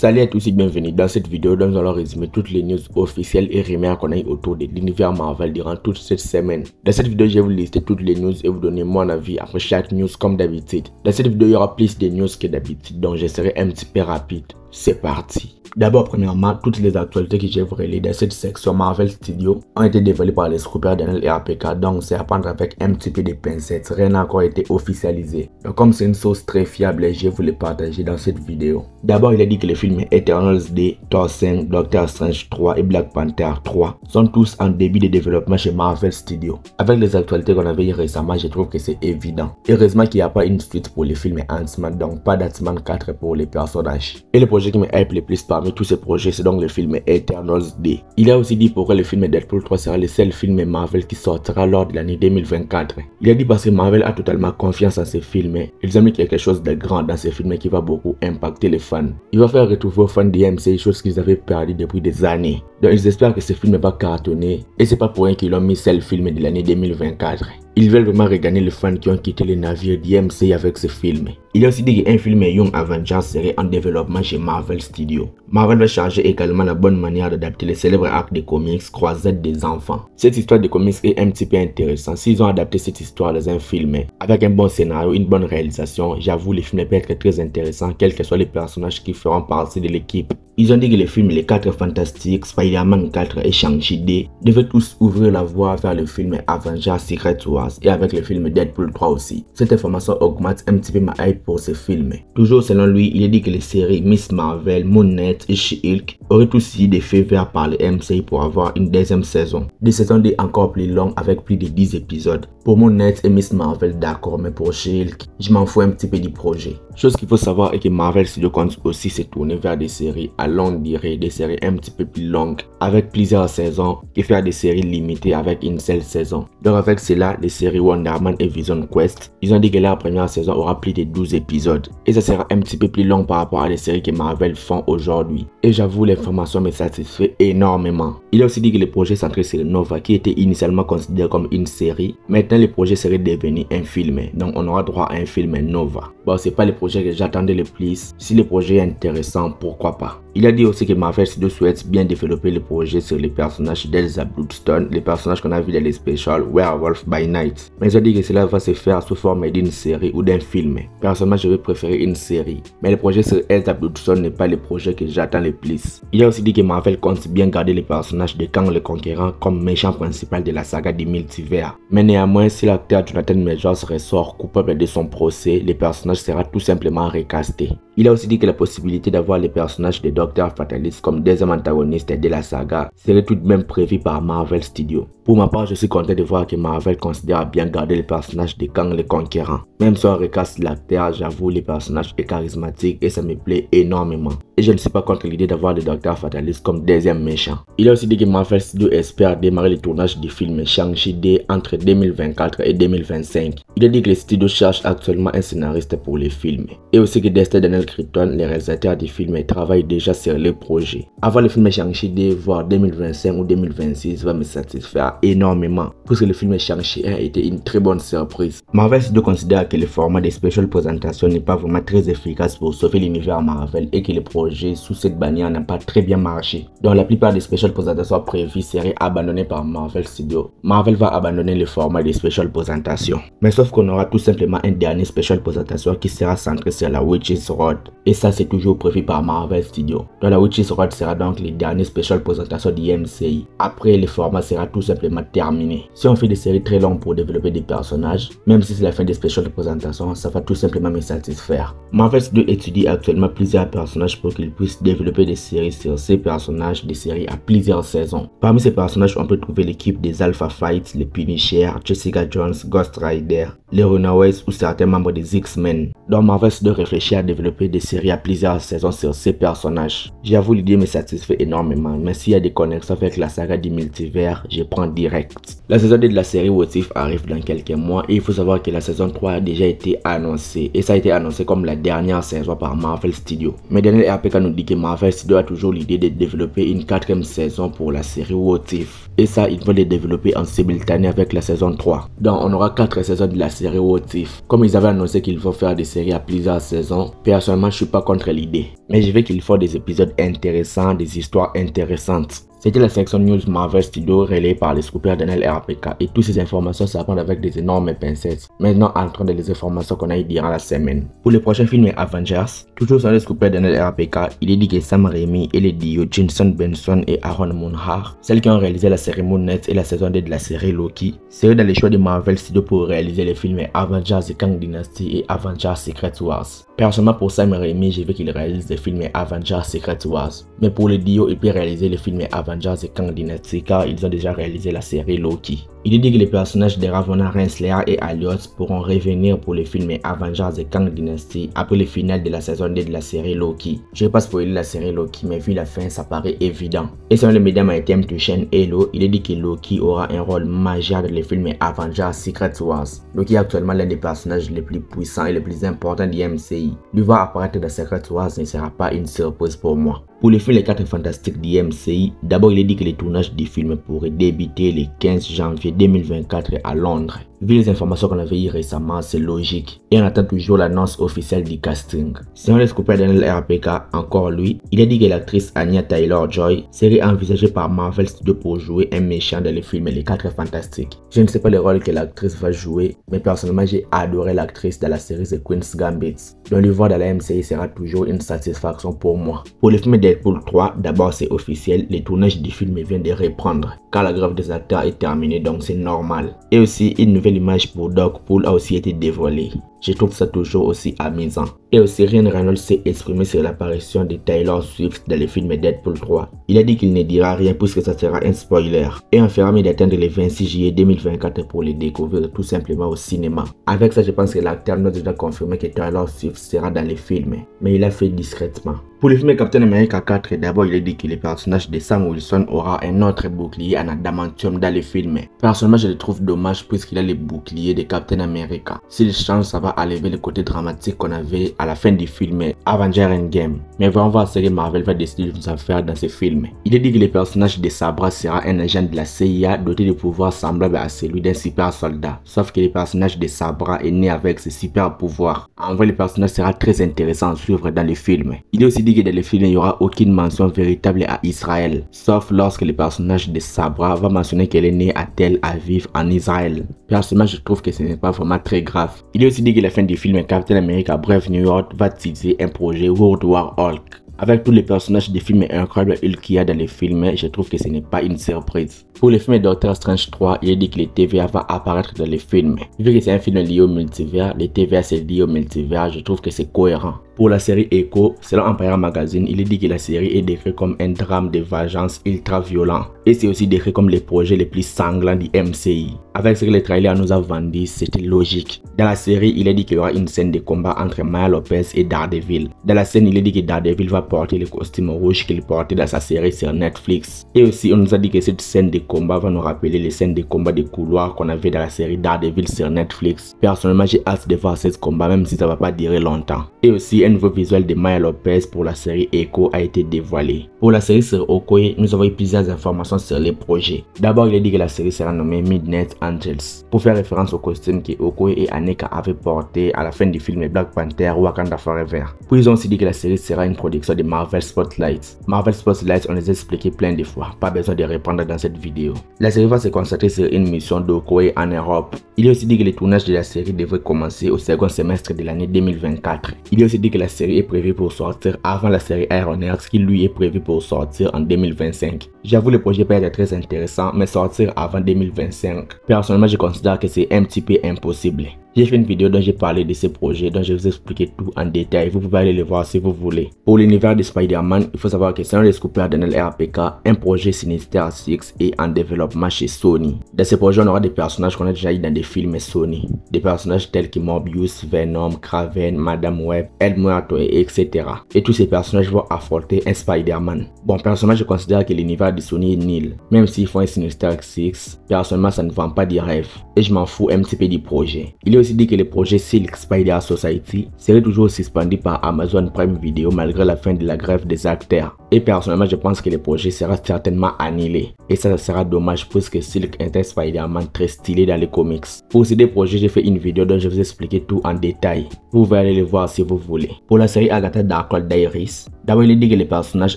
Salut à tous et bienvenue. Dans cette vidéo, nous allons résumer toutes les news officielles et rumeurs qu'on a eu autour de l'univers Marvel durant toute cette semaine. Dans cette vidéo, je vais vous lister toutes les news et vous donner mon avis après chaque news comme d'habitude. Dans cette vidéo, il y aura plus de news que d'habitude, donc je serai un petit peu rapide. C'est parti. D'abord, premièrement, toutes les actualités que je vais vous relayer dans cette section Marvel Studios ont été dévoilées par les scoopers Daniel et APK, donc c'est à prendre avec un petit peu de pincettes, rien n'a encore été officialisé. Donc comme c'est une source très fiable, je vais vous les partager dans cette vidéo. D'abord, il a dit que les films Eternals D, Thor 5, Doctor Strange 3 et Black Panther 3 sont tous en début de développement chez Marvel Studios. Avec les actualités qu'on avait eues récemment, je trouve que c'est évident. Heureusement qu'il n'y a pas une suite pour les films Ant-Man, donc pas d'Ant-Man 4 pour les personnages. Et le projet qui me hype le plus parmi tous ces projets, c'est donc le film Eternals D. Il a aussi dit pourquoi le film Deadpool 3 sera le seul film Marvel qui sortira lors de l'année 2024. Il a dit parce que Marvel a totalement confiance en ces films. Ils ont mis quelque chose de grand dans ces films qui va beaucoup impacter les fans. Il va faire retrouver aux fans de MCU choses qu'ils avaient perdues depuis des années. Donc ils espèrent que ce film va cartonner et c'est pas pour rien qu'ils l'ont mis seul film de l'année 2024. Ils veulent vraiment regagner les fans qui ont quitté les navires d'MCU avec ce film. Il a aussi dit qu'un film Young Avengers serait en développement chez Marvel Studios. Marvel va changer également la bonne manière d'adapter les célèbres arcs des comics Croisade des enfants. Cette histoire de comics est un petit peu intéressante. S'ils ont adapté cette histoire dans un film avec un bon scénario, une bonne réalisation, j'avoue le film peut être très intéressant quels que soient les personnages qui feront partie de l'équipe. Ils ont dit que les films Les 4 Fantastiques, Spider-Man 4 et Shang-Chi D devaient tous ouvrir la voie vers le film Avengers Secret Wars et avec le film Deadpool 3 aussi. Cette information augmente un petit peu ma hype pour ce film. Toujours selon lui, il a dit que les séries Miss Marvel, Moon Knight et She-Hulk auraient tous eu des faits verts par le MCU pour avoir une deuxième saison. Des saisons D encore plus longues avec plus de 10 épisodes. Pour Moon Knight et Miss Marvel d'accord, mais pour She-Hulk, je m'en fous un petit peu du projet. Chose qu'il faut savoir est que Marvel Studios compte aussi se tourner vers des séries à longue durée, des séries un petit peu plus longues avec plusieurs saisons et faire des séries limitées avec une seule saison. Donc avec cela, les séries Wonder Man et Vision Quest, ils ont dit que la première saison aura plus de 12 épisodes et ça sera un petit peu plus long par rapport à les séries que Marvel font aujourd'hui. Et j'avoue, l'information me satisfait énormément. Il a aussi dit que le projet centré sur Nova qui était initialement considéré comme une série, maintenant le projet serait devenu un film, donc on aura droit à un film Nova. Bon, c'est pas le projet que j'attendais le plus. Si le projet est intéressant, pourquoi pas. Il a dit aussi que Marvel Studios souhaite bien développer le projet sur les personnages d'Elsa Bloodstone, les personnages qu'on a vu dans les specials Werewolf by Night. Mais ils ont dit que cela va se faire sous forme d'une série ou d'un film. Personnellement, je vais préférer une série. Mais le projet sur Elsa Bloodstone n'est pas le projet que j'attends le plus. Il a aussi dit que Marvel compte bien garder les personnages de Kang le Conquérant comme méchant principal de la saga du multivers. Mais néanmoins, si l'acteur Jonathan Majors ressort coupable de son procès, le personnage sera tout simplement recasté. Il a aussi dit que la possibilité d'avoir les personnages de Dr. Fatalist comme deuxième antagoniste de la saga serait tout de même prévue par Marvel Studios. Pour ma part, je suis content de voir que Marvel considère bien garder les personnages de Kang le Conquérant. Même si on recaste l'acteur, j'avoue le personnage est charismatique et ça me plaît énormément. Et je ne suis pas contre l'idée d'avoir le Dr. Fatalist comme deuxième méchant. Il a aussi dit que Marvel Studios espère démarrer le tournage du film Shang-Chi D entre 2024 et 2025. Il a dit que les studios cherchent actuellement un scénariste pour les films. Et aussi que Dexter Daniel Cretton, le réalisateur du film, travaille déjà sur le projet. Avoir le film Shang-Chi D, voire 2025 ou 2026 va me satisfaire énormément, puisque le film Shang-Chi a été une très bonne surprise. Marvel Studios considère que le format des special présentations n'est pas vraiment très efficace pour sauver l'univers Marvel et que le projet sous cette bannière n'a pas très bien marché. Donc la plupart des special présentations prévues seraient abandonnées par Marvel Studios. Marvel va abandonner le format des special présentations. Mais sauf qu'on aura tout simplement un dernier special présentation qui sera centré sur la Witch's Road. Et ça c'est toujours prévu par Marvel Studios. Donc la Witch's Road sera donc les derniers special présentations du MCU. Après le format sera tout simplement terminé. Si on fait des séries très longues pour développer des personnages, même si c'est la fin des special présentations, ça va tout simplement me satisfaire. Marvel Studios étudie actuellement plusieurs personnages pour qu'ils puissent développer des séries sur ces personnages, des séries à plusieurs saisons. Parmi ces personnages, on peut trouver l'équipe des Alpha Fight, les Punisher, Jessica Jones, Ghost Rider, les Runaways ou certains membres des X-Men. Donc Marvel Studios réfléchit à développer des séries à plusieurs saisons sur ces personnages. J'avoue, l'idée me satisfait énormément, mais s'il y a des connexions avec la saga du multivers, je prends direct. La saison 2 de la série What If arrive dans quelques mois et il faut savoir que la saison 3 a déjà été annoncée et ça a été annoncé comme la dernière saison par Marvel Studios. Mais Daniel et APK nous dit que Marvel Studios a toujours l'idée de développer une 4e saison pour la série What If. Et ça, ils vont les développer en simultané avec la saison 3. Donc on aura 4 saisons de la série What If. Comme ils avaient annoncé qu'ils vont faire des séries à plusieurs saisons, personne Personnellement, je suis pas contre l'idée, mais je veux qu'il faut des épisodes intéressants, des histoires intéressantes. C'était la section News Marvel Studios relayée par les scoopers Daniel RPK et toutes ces informations s'apprennent avec des énormes pincettes. Maintenant, entrons dans les informations qu'on a eues durant la semaine. Pour le prochain film Avengers, toujours sur les scoopers Daniel RPK, il est dit que Sam Raimi et les duos Jenson Benson et Aaron Moonhar, celles qui ont réalisé la série Moon Knight et la saison 2 de la série Loki, seraient dans les choix de Marvel Studios pour réaliser les films Avengers The Kang Dynasty et Avengers Secret Wars. Personnellement, pour Sam Raimi, je veux qu'il réalise les films Avengers Secret Wars. Mais pour le duo, il peut réaliser les films Avengers et Kang Dynasty car ils ont déjà réalisé la série Loki. Il est dit que les personnages de Ravonna Renslayer et Alios pourront revenir pour les films Avengers et Kang Dynasty après le final de la saison 2 de la série Loki. Je ne vais pas spoiler la série Loki, mais vu la fin, ça paraît évident. Et selon le média maritime de chaîne Hello, il est dit que Loki aura un rôle majeur dans les films Avengers Secret Wars. Loki est actuellement l'un des personnages les plus puissants et les plus importants du MCU. Lui voir apparaître dans Secret Wars ne sera pas une surprise pour moi. Pour le film Les 4 Fantastiques du MCU, d'abord il est dit que le tournage du film pourrait débuter le 15 janvier 2024 à Londres. Vu les informations qu'on avait eues récemment, c'est logique. Et on attend toujours l'annonce officielle du casting. Selon le scooper Daniel RPK, encore lui, il a dit que l'actrice Anya Taylor-Joy serait envisagée par Marvel Studios pour jouer un méchant dans le film Les 4 Fantastiques. Je ne sais pas le rôle que l'actrice va jouer, mais personnellement j'ai adoré l'actrice dans la série The Queen's Gambit. Donc le voir dans la MCU sera toujours une satisfaction pour moi. Pour le film Deadpool 3, d'abord c'est officiel, le tournage du film vient de reprendre, car la grève des acteurs est terminée, donc c'est normal. Et aussi une nouvelle image pour Deadpool a aussi été dévoilée. Je trouve ça toujours aussi amusant. Et aussi Ryan Reynolds s'est exprimé sur l'apparition de Taylor Swift dans le film Deadpool 3. Il a dit qu'il ne dira rien puisque ça sera un spoiler. Et on fera mieux d'attendre le 26 juillet 2024 pour le découvrir tout simplement au cinéma. Avec ça, je pense que l'acteur nous a déjà confirmé que Taylor Swift sera dans le film. Mais il a fait discrètement. Pour le film Captain America 4, d'abord il a dit que le personnage de Sam Wilson aura un autre bouclier en adamantium dans le film. Personnellement, je le trouve dommage puisqu'il a le bouclier de Captain America. S'il change, ça va enlever le côté dramatique qu'on avait à la fin du film Avengers Endgame. Mais voyons voir ce que Marvel va décider de nous en faire dans ce film. Il est dit que le personnage de Sabra sera un agent de la CIA doté de pouvoirs semblables à celui d'un super soldat. Sauf que le personnage de Sabra est né avec ses super pouvoirs. En vrai, le personnage sera très intéressant à suivre dans le film. Il est aussi dit que dans le film, il n'y aura aucune mention véritable à Israël. Sauf lorsque le personnage de Sabra va mentionner qu'elle est née à Tel Aviv en Israël. Personnellement, je trouve que ce n'est pas vraiment très grave. Il est aussi dit que la fin du film Captain America Brave New York va teaser un projet World War Hulk. Avec tous les personnages des films incroyables qu'il y a dans les films, je trouve que ce n'est pas une surprise. Pour le film Doctor Strange 3, il est dit que le TVA va apparaître dans les films. Vu que c'est un film lié au multivers, le TVA c'est lié au multivers, je trouve que c'est cohérent. Pour la série Echo, selon Empire Magazine, il est dit que la série est décrite comme un drame de vengeance ultra violent. Et c'est aussi décrit comme les projets les plus sanglants du MCU. Avec ce que le trailer nous a vendu, c'était logique. Dans la série, il est dit qu'il y aura une scène de combat entre Maya Lopez et Daredevil. Dans la scène, il est dit que Daredevil va porter le costume rouge qu'il portait dans sa série sur Netflix. Et aussi, on nous a dit que cette scène de combat va nous rappeler les scènes de combat de couloir qu'on avait dans la série Daredevil sur Netflix. Personnellement, j'ai hâte de voir ce combat même si ça va pas durer longtemps. Et aussi, un nouveau visuel de Maya Lopez pour la série Echo a été dévoilé. Pour la série sur Okoye, nous avons eu plusieurs informations sur les projets. D'abord, il est dit que la série sera nommée Midnight Angels, pour faire référence au costume que Okoye et Aneka avaient porté à la fin du film Black Panther Wakanda Forever. Puis ils ont aussi dit que la série sera une production de Marvel Spotlight. Marvel Spotlight, on les a expliqué plein de fois, pas besoin de répondre dans cette vidéo. La série va se concentrer sur une mission d'Okoye en Europe. Il est aussi dit que le tournage de la série devrait commencer au second semestre de l'année 2024. Il est aussi dit que la série est prévue pour sortir avant la série Iron Heart qui lui est prévue pour sortir en 2025. J'avoue le projet peut être très intéressant, mais sortir avant 2025, personnellement je considère que c'est un petit peu impossible. J'ai fait une vidéo dont j'ai parlé de ces projets, dont je vais vous expliquer tout en détail. Vous pouvez aller le voir si vous voulez. Pour l'univers de Spider-Man, il faut savoir que selon les scoopers Daniel RPK, un projet Sinister Six est en développement chez Sony. Dans ce projet, on aura des personnages qu'on a déjà eu dans des films Sony. Des personnages tels que Morbius, Venom, Kraven, Madame Web, El Muerto, etc. Et tous ces personnages vont affronter un Spider-Man. Bon, personnellement, je considère que l'univers de Sony est nul. Même s'ils font un Sinister Six, personnellement, ça ne vend pas des rêves. Et je m'en fous un petit peu du projet. Il est aussi dit que le projet Silk Spider Society serait toujours suspendu par Amazon Prime Video malgré la fin de la grève des acteurs. Et personnellement, je pense que le projet sera certainement annulé. Et ça sera dommage puisque Silk est un Spider-Man très stylé dans les comics. Pour ces deux projets, j'ai fait une vidéo dont je vais vous expliquer tout en détail. Vous pouvez aller le voir si vous voulez. Pour la série Agatha Darkhold Diaries, d'abord il dit que les personnages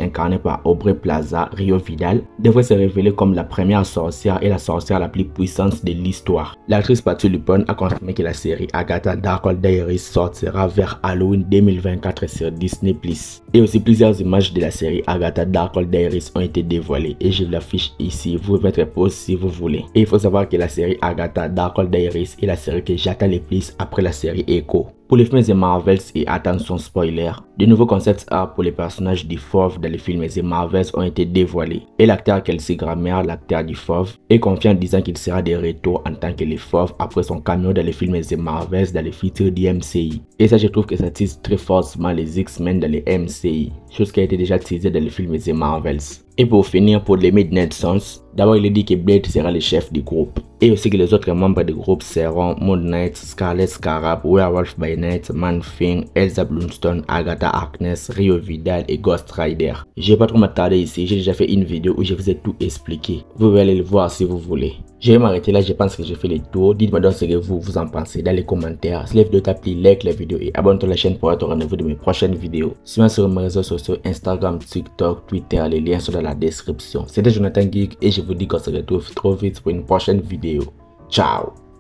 incarnés par Aubrey Plaza, Rio Vidal, devraient se révéler comme la première sorcière et la sorcière la plus puissante de l'histoire. L'actrice Patti LuPone a confirmé que la série Agatha Darkhold Diaries sortira vers Halloween 2024 sur Disney+. Et aussi plusieurs images de la série Agatha Darkhold Diaries ont été dévoilées et je vous l'affiche ici, vous pouvez mettre pause si vous voulez. Et il faut savoir que la série Agatha Darkhold Diaries est la série que j'attends le plus après la série Echo. Pour les films The Marvels et attention spoiler, de nouveaux concepts art pour les personnages du Fauve dans les films The Marvels ont été dévoilés. Et l'acteur Kelsey Grammer, l'acteur du Fauve, est confiant en disant qu'il sera de retour en tant que le Fauve après son cameo dans les films The Marvels dans les futurs du MCI. Et ça, je trouve que ça tease très fortement les X-Men dans les MCI, chose qui a été déjà teasée dans les films The Marvels. Et pour finir, pour les Midnight Suns, d'abord il est dit que Blade sera le chef du groupe. Et aussi que les autres membres du groupe seront Moon Knight, Scarlet Scarab, Werewolf by Night, Man-Thing, Elsa Bloomstone, Agatha Harkness, Rio Vidal et Ghost Rider. Je vais pas trop m'attarder ici, j'ai déjà fait une vidéo où je vous ai tout expliqué. Vous pouvez aller le voir si vous voulez. Je vais m'arrêter là, je pense que j'ai fait le tour. Dites-moi donc ce que vous en pensez dans les commentaires. Si la vidéo t'a plu, like la vidéo et abonne-toi à la chaîne pour être au rendez-vous de mes prochaines vidéos. Suis-moi sur mes réseaux sociaux, Instagram, TikTok, Twitter, les liens sont dans la description. C'était Jonathan Geek et je vous dis qu'on se retrouve trop vite pour une prochaine vidéo. Ciao!